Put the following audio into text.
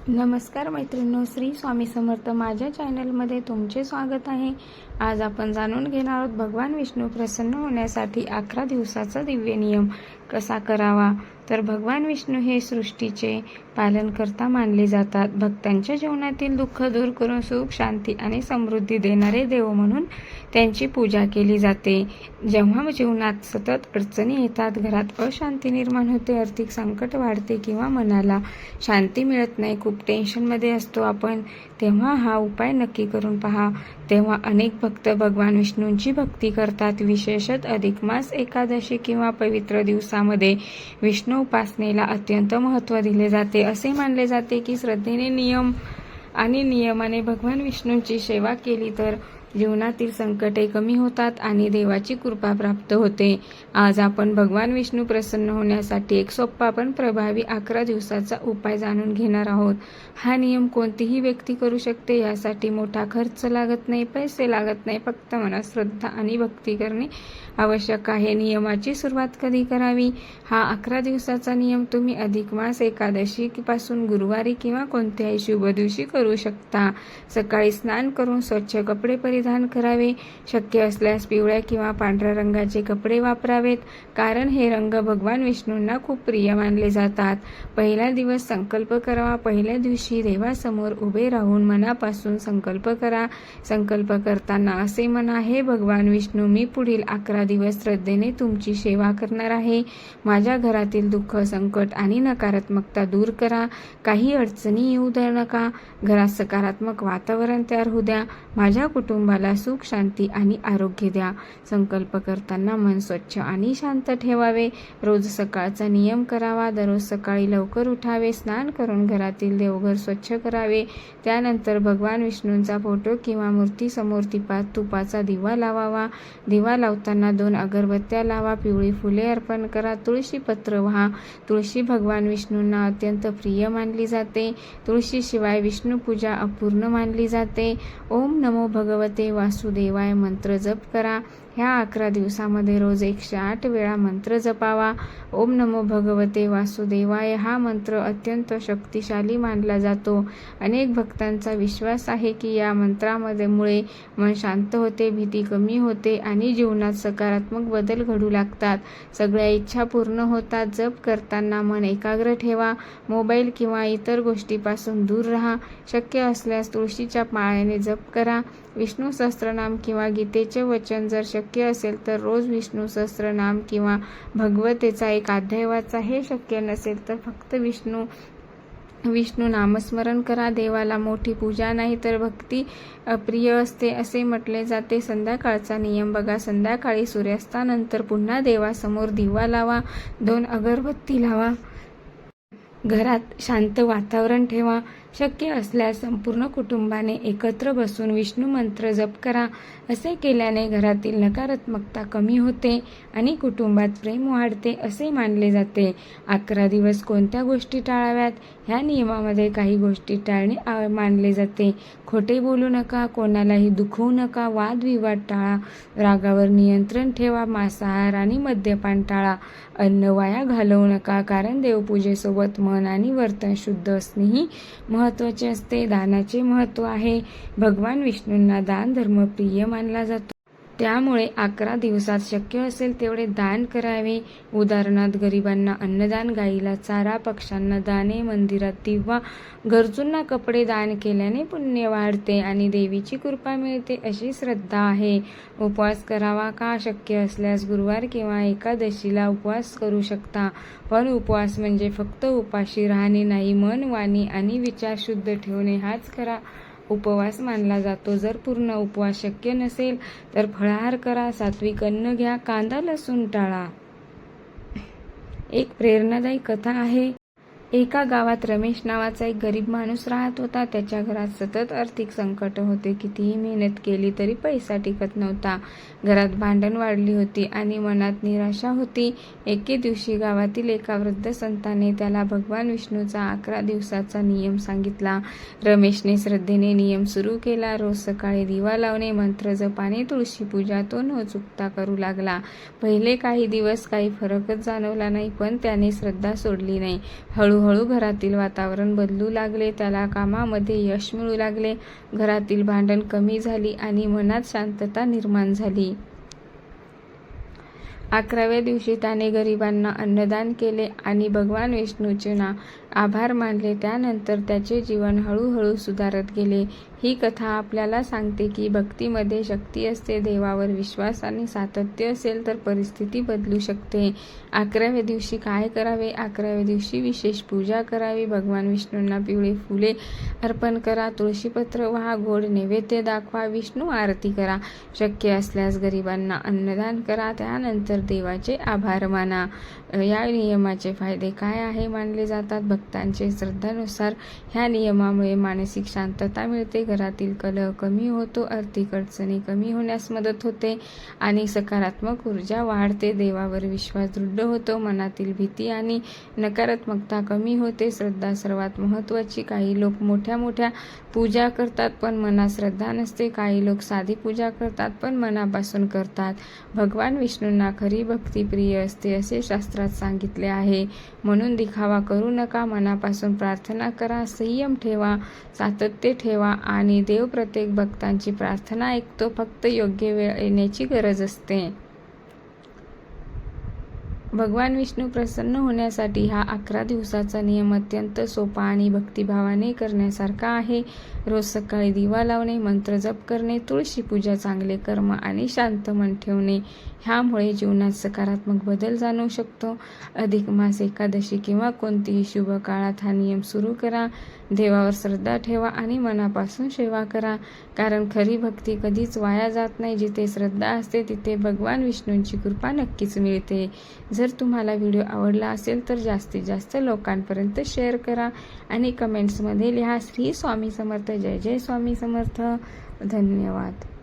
नमस्कार मैत्रिणींनो, श्री स्वामी समर्थ माझ्या चॅनलमध्ये तुमचे स्वागत आहे। आज आपण जाणून घेणार आहोत भगवान विष्णू प्रसन्न होण्यासाठी 11 दिवसाचा दिव्य नियम कसा करावा। तर भगवान विष्णू हे सृष्टीचे पालनकर्ता मानले जातात। भक्तांच्या जीवनातील दुःख दूर करून सुख, शांती आणि समृद्धी देणारे देव म्हणून त्यांची पूजा केली जाते। जेव्हा जीवनात सतत अडचणी येतात, घरात अशांती निर्माण होते, आर्थिक संकट वाढते किंवा मनाला शांती मिळत नाही, खूप टेन्शनमध्ये असतो आपण, तेव्हा हा उपाय नक्की करून पहा। तेव्हा अनेक भक्त भगवान विष्णूंची भक्ती करतात। विशेषतः अधिक मास, एकादशी किंवा पवित्र दिवसामध्ये विष्णू उपासनेला अत्यंत महत्त्व दिले जाते। असे मानले जाते की श्रद्धेने नियमाने भगवान विष्णूंची सेवा केली तर जीवनातील संकटे कमी होतात आणि देवाची कृपा प्राप्त होते। आज आपण भगवान विष्णू प्रसन्न होण्यासाठी एक सोपा पण प्रभावी 11 दिवसाचा उपाय जाणून घेणार आहोत। हा नियम कोणतीही व्यक्ती करू शकते। यासाठी मोठा खर्च लागत नाही, पैसे लागत नाही, फक्त मनात श्रद्धा आणि भक्ती करणे आवश्यक आहे। नियमाची सुरुवात कधी करावी? हा 11 दिवसाचा नियम तुम्ही अधिक मास, एकादशी पासून गुरुवारी किंवा कोणत्याही शुभ दिवशी करू शकता। सकाळी स्नान करून स्वच्छ कपडे परिधान करावे। शक्य असल्यास पिवळ्या किंवा पांढऱ्या रंगाचे कपडे वापरावेत, कारण हे रंग भगवान विष्णूंना खूप प्रिय मानले जातात। पहिला दिवस संकल्प करावा। पहिल्या दिवशी देवासमोर उभे राहून मनापासून संकल्प करा। संकल्प करताना असे म्हणा, हे भगवान विष्णू, मी पुढील 11 दिवस श्रद्धेने तुमची सेवा करणार आहे। माझ्या घरातील दुःख, संकट आणि नकारात्मकता दूर करा। काही अडचणी येऊ देऊ नका। घरात सकारात्मक वातावरण तयार होऊ द्या। माझ्या कुटुंबाला सुख, शांती आणि आरोग्य द्या। संकल्प करताना मन स्वच्छ आणि शांत ठेवावे। रोज सकाळचा नियम करावा। दररोज सकाळी लवकर उठावे, स्नान करून घरातील देवघर स्वच्छ करावे। त्यानंतर भगवान विष्णूंचा फोटो किंवा मूर्तीसमोर तुपाचा दिवा लावावा। दिवा लावताना 2 अगरबत्त्या लावा। पिवळी फुले अर्पण करा। तुळशी पत्र वाहा। तुळशी भगवान विष्णूंना अत्यंत प्रिय मानली जाते। तुळशीशिवाय विष्णू पूजा अपूर्ण मानली जाते। ओम नमो भगवते वासुदेवाय मंत्र जप करा। ह्या 11 दिवसामध्ये रोज 108 वेळा मंत्र जपावा। ओम नमो भगवते वासुदेवाय हा मंत्र अत्यंत शक्तिशाली मानला जातो। अनेक भक्तांचा विश्वास आहे की या मंत्रामुळे मन शांत होते, भीती कमी होते आणि जीवनात सकारात्मक बदल घडू लागतात। सगळ्या इच्छा पूर्ण होतात। जप करताना मन एकाग्र ठेवा। मोबाईल किंवा इतर गोष्टीपासून दूर राहा। शक्य असल्यास तुळशीच्या माळेने जप करा। विष्णू सहस्त्रनाम किंवा गीतेचे वचन जर शक्य असेल तर रोज विष्णू सहस्त्रनाम किंवा भगवतेचा एक अध्याय वाचा। हे शक्य नसेल तर फक्त विष्णू नामस्मरण करा। देवाला मोठी पूजा नाही तर भक्ती प्रिय असते असे म्हटले जाते। संध्याकाळचा नियम बघा। संध्याकाळी सूर्यास्तानंतर पुन्हा देवासमोर दिवा लावा। 2 अगरबत्ती लावा। घरात शांत वातावरण ठेवा। शक्य असल्यास संपूर्ण कुटुंबाने एकत्र बसून विष्णू मंत्र जप करा। असे केल्याने घरातील नकारात्मकता कमी होते आणि कुटुंबात प्रेम वाढते असे मानले जाते। 11 दिवस कोणत्या गोष्टी टाळाव्यात? ह्या नियमामध्ये काही गोष्टी टाळणे मानले जाते। खोटे बोलू नका, कोणालाही दुखवू नका, वादविवाद टाळा, रागावर नियंत्रण ठेवा, मांसाहार आणि मद्यपान टाळा, अन्न वाया घालवू नका, कारण देवपूजेसोबत मन आणि वर्तन शुद्ध असणेही महत्त्वाचे असते। दानाचे महत्त्व आहे। भगवान विष्णूंना दान धर्म प्रिय मानला जातो। त्यामुळे 11 दिवसात शक्य असेल तेवढे दान करावे। उदाहरणार्थ गरिबांना अन्नदान, गायीला चारा, पक्ष्यांना दाणे, मंदिरात दिवा, गरजूंना कपडे दान केल्याने पुण्य वाढते आणि देवीची कृपा मिळते अशी श्रद्धा आहे। उपवास करावा का? शक्य असल्यास गुरुवार किंवा एकादशीला उपवास करू शकता, पण उपवास म्हणजे फक्त उपाशी राहणे नाही, मन, वाणी आणि विचार शुद्ध ठेवणे हाच खरा उपवास मानला जातो। जर पूर्ण उपवास शक्य नसेल तर फळाहार करा, सात्विक अन्न घ्या, कांदा लसूण टाळा। एक प्रेरणादायी कथा आहे। एका गावात रमेश नावाचा एक गरीब माणूस राहत होता। त्याच्या घरात सतत आर्थिक संकट होते। कितीही मेहनत केली तरी पैसा टिकत नव्हता। घरात भांडण वाढली होती आणि मनात निराशा होती। एके दिवशी गावातील एका वृद्ध संताने त्याला भगवान विष्णूचा 11 दिवसाचा नियम सांगितला। रमेशने श्रद्धेने नियम सुरू केला। रोज सकाळी दिवा लावणे, मंत्र जप आणि तुळशी पूजा तो न चुकता करू लागला। पहिले काही दिवस काही फरकच जाणवला नाही, पण त्याने श्रद्धा सोडली नाही। हळू हळूहळू घरातील वातावरण बदलू लागले. त्याला कामामध्ये यश मिळू लागले. घरातील भांडण कमी झाली आणि मनात शांतता निर्माण झाली. 11व्या दिवशी त्याने गरिबांना अन्नदान केले आणि भगवान विष्णूचे आभार मानले. त्यानंतर त्याचे जीवन हळूहळू सुधारत गेले. ही कथा आपल्याला सांगते की भक्तीमध्ये शक्ती असते. देवावर विश्वास आणि सातत्य असेल तर परिस्थिती बदलू शकते. 11व्या दिवशी काय करावे? 11व्या दिवशी विशेष पूजा करावी. भगवान विष्णूंना पिवळे फुले अर्पण करा. तुळशीपत्र व्हा. गोड नैवेद्य दाखवा. विष्णू आरती करा. शक्य असल्यास गरिबांना अन्नदान करा. त्यानंतर देवाचे आभार माना. या नियमाचे फायदे काय आहे मानले जातात? भक्तांचे श्रद्धानुसार ह्या नियमामुळे मानसिक शांतता मिळते. घरातील कलह कमी होतो. आर्थिक अडचणी कमी होण्यास मदत होते आणि सकारात्मक ऊर्जा वाढते. देवावर विश्वास दृढ होतो. मनातील भीती आणि नकारात्मकता कमी होते. श्रद्धा सर्वात महत्त्वाची. काही लोक मोठ्या मोठ्या पूजा करतात पण मनात श्रद्धा नसते. काही लोक साधी पूजा करतात पण मनापासून करतात. भगवान विष्णूंना खरी भक्ती प्रिय असते असे शास्त्रात सांगितले आहे. म्हणून दिखावा करू नका. मनापासून प्रार्थना करा. संयम ठेवा. सातत्य ठेवा आणि देव प्रत्येक भक्तांची प्रार्थना ऐकतो. फक्त योग्य वेळ येण्याची गरज असते. भगवान विष्णू प्रसन्न होण्यासाठी हा 11 दिवसाचा नियम अत्यंत सोपा आणि भक्तिभावाने करण्यासारखा आहे. रोज सकाळी दिवा लावणे, मंत्र जप करणे, तुळशी पूजा, चांगले कर्म आणि शांत मन ठेवणे ह्यामुळे जीवनात सकारात्मक बदल जाणवू शकतो. अधिक मास, एकादशी किंवा कोणतीही शुभ काळात हा नियम सुरू करा. देवावर श्रद्धा ठेवा आणि मनापासून सेवा करा. कारण खरी भक्ती कधीच वाया जात नाही. जिथे श्रद्धा असते तिथे भगवान विष्णूंची कृपा नक्कीच मिळते. जर तुम्हाला व्हिडिओ आवडला असेल तर जास्तीत जास्त लोकांपर्यंत शेअर करा आणि कमेंट्समध्ये लिहा. श्री स्वामी समर्थ. जय जय स्वामी समर्थ. धन्यवाद.